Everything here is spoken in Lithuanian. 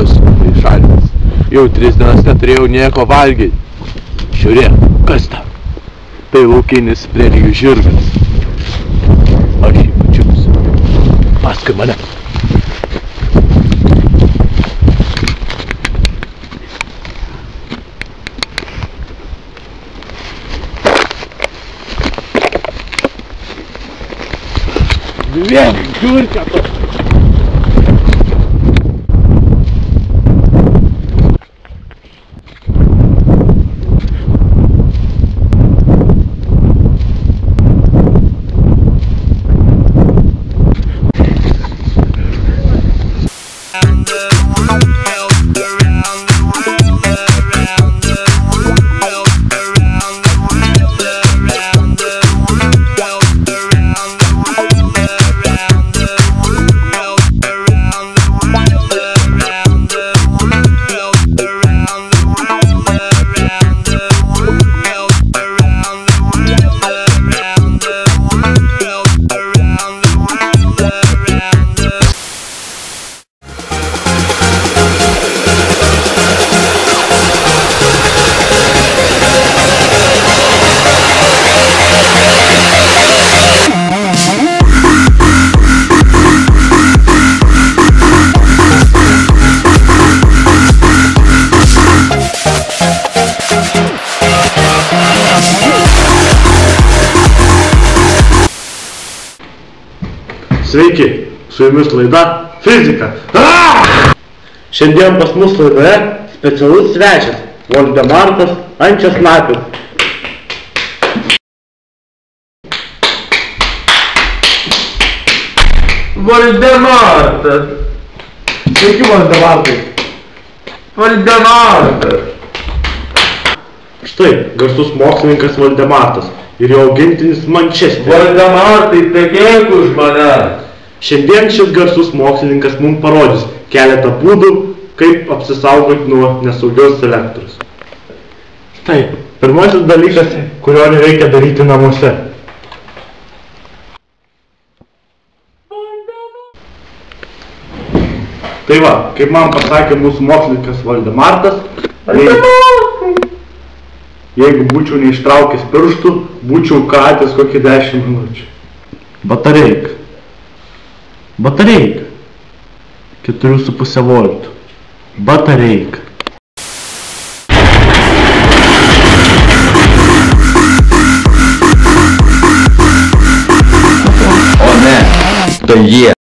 esu išalęs. Jau 3 dienas neturėjau nieko valgyti. Žiūrėk, kas ta? Tai laukinis prerijų žirgas. Aš jį pačiupsiu. Paskui mane. Vien, žiūrka to. Sveiki, su jumis laida Fizika. Šiandien pas mus laidoje specialus svečias Voldemartas Ančiasnapis. Voldemartas. Sveiki, Voldemartai. Voldemartas. Štai garsus mokslininkas Voldemartas ir jo augintinis Mančesteris. Voldemartai, tekėk už mane. Šiandien šis garsus mokslininkas mums parodys keletą būdų, kaip apsisaugoti nuo nesaugios elektros. Štai, pirmasis dalykas, kurio nereikia daryti namuose. Tai va, kaip man pasakė mūsų mokslininkas Voldemartas, jeigu būčiau neištraukęs pirštų, būčiau katęs kokį 10 minučių. Batareika. 4,5 voltų. Batareika. O ne, tai jie.